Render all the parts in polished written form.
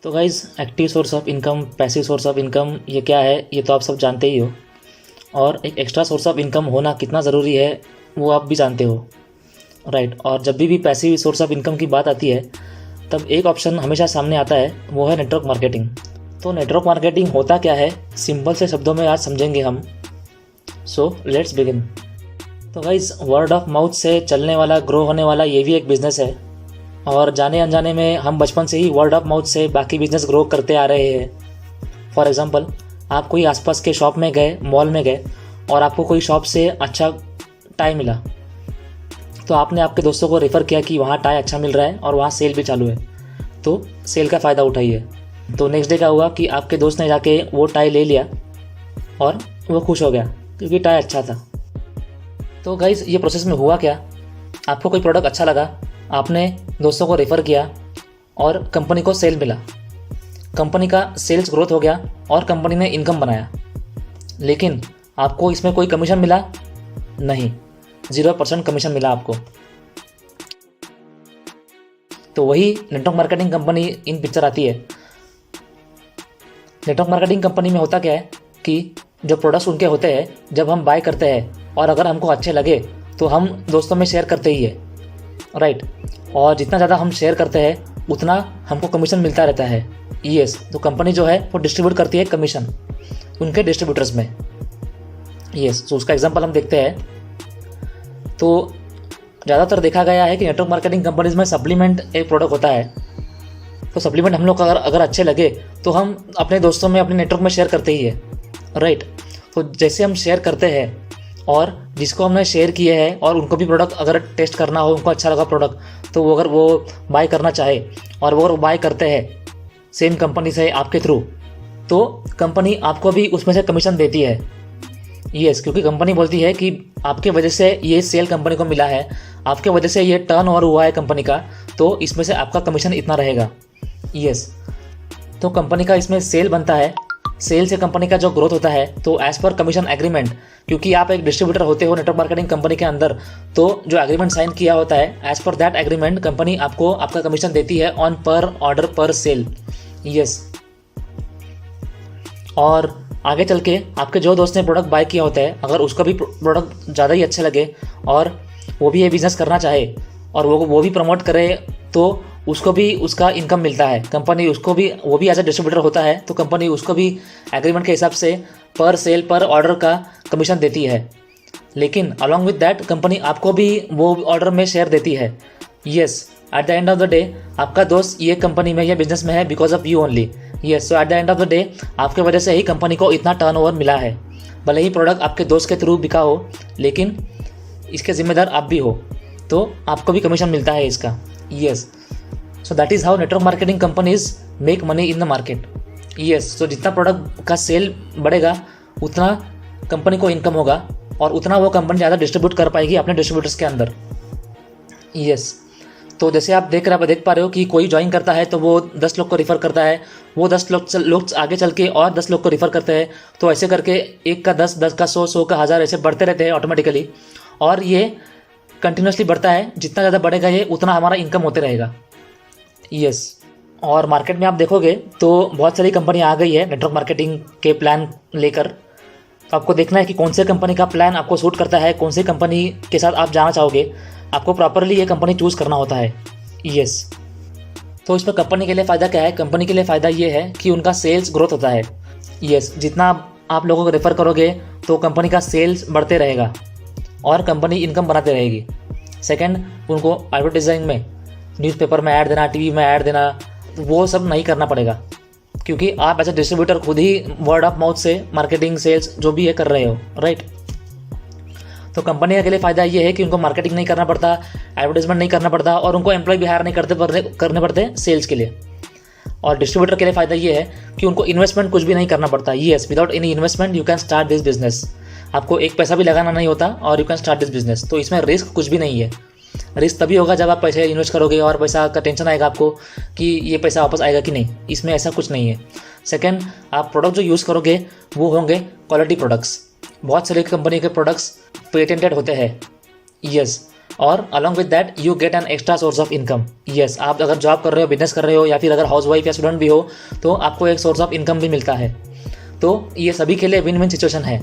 तो guys, active source of income, passive source of income, ये क्या है ये तो आप सब जानते ही हो। और एक एक्स्ट्रा सोर्स ऑफ इनकम होना कितना ज़रूरी है वो आप भी जानते हो, राइट। और जब भी पैसिव सोर्स ऑफ इनकम की बात आती है तब एक ऑप्शन हमेशा सामने आता है, वो है नेटवर्क मार्केटिंग। तो नेटवर्क मार्केटिंग होता क्या है, सिंपल से शब्दों में आज समझेंगे हम। So let's begin. तो गाइज़, वर्ड ऑफ माउथ से चलने वाला, ग्रो होने वाला ये भी एक बिज़नेस है। और जाने अनजाने में हम बचपन से ही वर्ड ऑफ माउथ से बाकी बिजनेस ग्रो करते आ रहे हैं। फॉर एग्जांपल, आप कोई आसपास के शॉप में गए, मॉल में गए और आपको कोई शॉप से अच्छा टाई मिला, तो आपने आपके दोस्तों को रेफ़र किया कि वहाँ टाई अच्छा मिल रहा है और वहाँ सेल भी चालू है, तो सेल का फ़ायदा उठाइए। तो नेक्स्ट डे क्या हुआ कि आपके दोस्त ने जाके वो टाई ले लिया और वो खुश हो गया क्योंकि टाई अच्छा था। तो गाइस, ये प्रोसेस में हुआ क्या, आपको कोई प्रोडक्ट अच्छा लगा, आपने दोस्तों को रेफ़र किया और कंपनी को सेल मिला, कंपनी का सेल्स ग्रोथ हो गया और कंपनी ने इनकम बनाया। लेकिन आपको इसमें कोई कमीशन मिला नहीं, 0% कमीशन मिला आपको। तो वही नेटवर्क मार्केटिंग कंपनी इन पिक्चर आती है। नेटवर्क मार्केटिंग कंपनी में होता क्या है कि जो प्रोडक्ट्स उनके होते हैं, जब हम बाय करते हैं और अगर हमको अच्छे लगे तो हम दोस्तों में शेयर करते ही है, राइट। और जितना ज़्यादा हम शेयर करते हैं उतना हमको कमीशन मिलता रहता है। यस, तो कंपनी जो है वो डिस्ट्रीब्यूट करती है कमीशन उनके डिस्ट्रीब्यूटर्स में। यस, तो उसका एग्जांपल हम देखते हैं। तो ज़्यादातर देखा गया है कि नेटवर्क मार्केटिंग कंपनीज में सप्लीमेंट एक प्रोडक्ट होता है। तो सप्लीमेंट हम लोग को अगर अच्छे लगे तो हम अपने दोस्तों में, अपने नेटवर्क में शेयर करते ही है, राइट। तो जैसे हम शेयर करते हैं और जिसको हमने शेयर किए हैं और उनको भी प्रोडक्ट अगर टेस्ट करना हो, उनको अच्छा लगा प्रोडक्ट, तो वो अगर वो बाय करना चाहे और वो अगर बाय करते हैं सेम कंपनी से आपके थ्रू, तो कंपनी आपको भी उसमें से कमीशन देती है। यस, क्योंकि कंपनी बोलती है कि आपके वजह से ये सेल कंपनी को मिला है, आपके वजह से ये टर्न ओवर हुआ है कंपनी का, तो इसमें से आपका कमीशन इतना रहेगा। यस, तो कंपनी का इसमें सेल बनता है, सेल से कंपनी का जो ग्रोथ होता है, तो एज पर कमीशन एग्रीमेंट, क्योंकि आप एक डिस्ट्रीब्यूटर होते हो नेटवर्क मार्केटिंग कंपनी के अंदर, तो जो एग्रीमेंट साइन किया होता है, as per that agreement company आपको आपका कमीशन देती है ऑन पर ऑर्डर पर सेल। यस, और आगे चल के आपके जो दोस्त ने प्रोडक्ट बाय किया होता है, अगर उसको भी प्रोडक्ट ज़्यादा ही अच्छे लगे और वो भी ये बिज़नेस करना चाहे और वो भी प्रमोट करे, तो उसको भी उसका इनकम मिलता है। कंपनी उसको भी, वो भी एज ए डिस्ट्रीब्यूटर होता है, तो कंपनी उसको भी एग्रीमेंट के हिसाब से पर सेल, पर ऑर्डर का कमीशन देती है। लेकिन अलॉन्ग विद दैट कंपनी आपको भी वो ऑर्डर में शेयर देती है। Yes, at the end of the day आपका दोस्त ये कंपनी में, ये बिजनेस में है because of you only. Yes, so at the end of the day आपके वजह से ही कंपनी को इतना टर्नओवर मिला है। भले ही प्रोडक्ट आपके दोस्त के थ्रू बिका हो, लेकिन इसके जिम्मेदार आप भी हो, तो आपको भी कमीशन मिलता है इसका। Yes, so that is how network marketing companies make money in the market. Yes, so जितना प्रोडक्ट का सेल बढ़ेगा उतना कंपनी को इनकम होगा और उतना वो कंपनी ज़्यादा डिस्ट्रीब्यूट कर पाएगी अपने डिस्ट्रीब्यूटर्स के अंदर। यस, तो जैसे आप देख पा रहे हो कि कोई ज्वाइन करता है तो वो 10 लोग को रिफ़र करता है, वो 10 लोग आगे चल के और 10 लोग को रिफ़र करते हैं, तो ऐसे करके 1 का 10, 10 का 100, 100 का 1000 ऐसे बढ़ते रहते हैं ऑटोमेटिकली। और ये कंटिन्यूसली बढ़ता है, जितना ज़्यादा बढ़ेगा ये उतना हमारा इनकम होते रहेगा। यस, और मार्केट में आप देखोगे तो बहुत सारी कंपनी आ गई है नेटवर्क मार्केटिंग के प्लान लेकर। तो आपको देखना है कि कौन से कंपनी का प्लान आपको सूट करता है, कौन सी कंपनी के साथ आप जाना चाहोगे। आपको प्रॉपरली ये कंपनी चूज़ करना होता है। यस, तो इसमें कंपनी के लिए फ़ायदा क्या है, कंपनी के लिए फ़ायदा ये है कि उनका सेल्स ग्रोथ होता है। यस, जितना आप लोगों को रेफ़र करोगे तो कंपनी का सेल्स बढ़ते रहेगा और कंपनी इनकम बनाते रहेगी। सेकंड, उनको एडवर्टाइजिंग में, न्यूज़पेपर में ऐड देना, टीवी में ऐड देना, वो सब नहीं करना पड़ेगा, क्योंकि आप एज ए डिस्ट्रीब्यूटर खुद ही वर्ड ऑफ माउथ से मार्केटिंग, सेल्स जो भी ये कर रहे हो, राइट। तो कंपनी के लिए फ़ायदा ये है कि उनको मार्केटिंग नहीं करना पड़ता, एडवर्टाइजमेंट नहीं करना पड़ता और उनको एम्प्लॉय भी हायर नहीं करने पड़ते सेल्स के लिए। और डिस्ट्रीब्यूटर के लिए फ़ायदा ये है कि उनको इन्वेस्टमेंट कुछ भी नहीं करना पड़ता। Yes, without any investment you can start this business. आपको एक पैसा भी लगाना नहीं होता और you can start this business. तो इसमें रिस्क कुछ भी नहीं है। रिस्क तभी होगा जब आप पैसे इन्वेस्ट करोगे और पैसा का टेंशन आएगा आपको कि ये पैसा वापस आएगा कि नहीं। इसमें ऐसा कुछ नहीं है। सेकंड, आप प्रोडक्ट जो यूज़ करोगे वो होंगे क्वालिटी प्रोडक्ट्स। बहुत सारी कंपनी के प्रोडक्ट्स पेटेंटेड होते हैं। यस, और along with that you get an extra source of income. Yes, आप अगर जॉब कर रहे हो, बिजनेस कर रहे हो, या फिर अगर हाउस वाइफ या स्टूडेंट भी हो तो आपको एक सोर्स ऑफ इनकम भी मिलता है। तो ये सभी के लिए विन विन सिचुएशन है,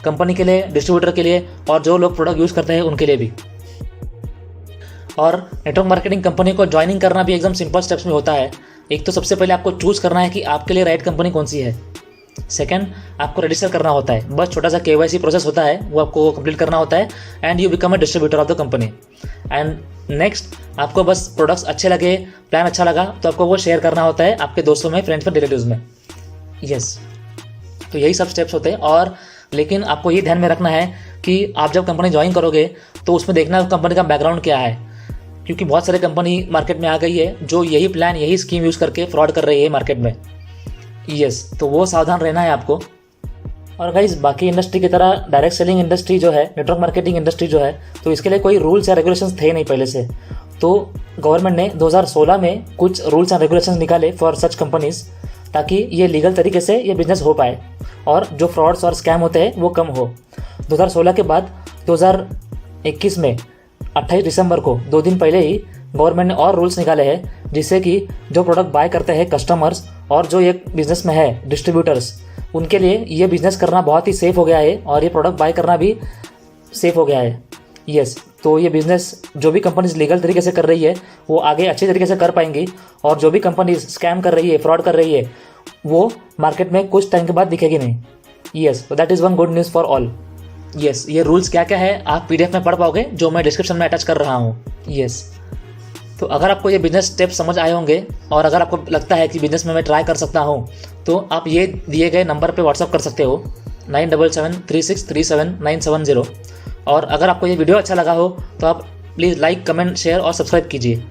कंपनी के लिए, डिस्ट्रीब्यूटर के लिए, और जो लोग प्रोडक्ट यूज़ करते हैं उनके लिए भी। और नेटवर्क मार्केटिंग कंपनी को ज्वाइनिंग करना भी एकदम सिंपल स्टेप्स में होता है। एक तो सबसे पहले आपको चूज़ करना है कि आपके लिए राइट कंपनी कौन सी है। सेकंड, आपको रजिस्टर करना होता है, बस छोटा सा KYC प्रोसेस होता है, वो आपको कंप्लीट करना होता है and you become a distributor of the company. And next, आपको बस प्रोडक्ट्स अच्छे लगे, प्लान अच्छा लगा तो आपको वो शेयर करना होता है आपके दोस्तों में, फ्रेंड्स में, रिलेटिव्स में। यस, तो यही सब स्टेप्स होते हैं। और लेकिन आपको ये ध्यान में रखना है कि आप जब कंपनी ज्वाइन करोगे तो उसमें देखना कंपनी का बैकग्राउंड क्या है, क्योंकि बहुत सारे कंपनी मार्केट में आ गई है जो यही प्लान, यही स्कीम यूज़ करके फ्रॉड कर रही है मार्केट में। यस, तो वो सावधान रहना है आपको। और गाइस, बाकी इंडस्ट्री की तरह डायरेक्ट सेलिंग इंडस्ट्री जो है, नेटवर्क मार्केटिंग इंडस्ट्री जो है, तो इसके लिए कोई रूल्स या रेगुलेशंस थे नहीं पहले से। तो गवर्नमेंट ने 2016 में कुछ रूल्स एंड रेगुलेशंस निकाले फॉर सच कंपनीज, ताकि ये लीगल तरीके से ये बिजनेस हो पाए और जो फ्रॉड्स और स्कैम होते हैं वो कम हो। 2016 के बाद 2021 में 28 दिसंबर को, 2 दिन पहले ही गवर्नमेंट ने और रूल्स निकाले हैं, जिससे कि जो प्रोडक्ट बाय करते हैं कस्टमर्स और जो ये बिज़नेस में है डिस्ट्रीब्यूटर्स, उनके लिए ये बिज़नेस करना बहुत ही सेफ़ हो गया है और ये प्रोडक्ट बाय करना भी सेफ़ हो गया है। यस, तो ये बिज़नेस जो भी कंपनीज लीगल तरीके से कर रही है वो आगे अच्छे तरीके से कर पाएंगी, और जो भी कंपनीज स्कैम कर रही है, फ्रॉड कर रही है, वो मार्केट में कुछ टाइम के बाद दिखेगी नहीं। Yes, that is one good news for all. Yes, ये रूल्स क्या क्या है आप PDF में पढ़ पाओगे, जो मैं डिस्क्रिप्शन में अटैच कर रहा हूँ। यस, तो अगर आपको ये बिजनेस स्टेप्स समझ आए होंगे और अगर आपको लगता है कि बिजनेस में मैं ट्राई कर सकता हूँ, तो आप ये दिए गए नंबर पे व्हाट्सअप कर सकते हो 9773637970। और अगर आपको ये वीडियो अच्छा लगा हो तो आप प्लीज़ लाइक, कमेंट, शेयर और सब्सक्राइब कीजिए।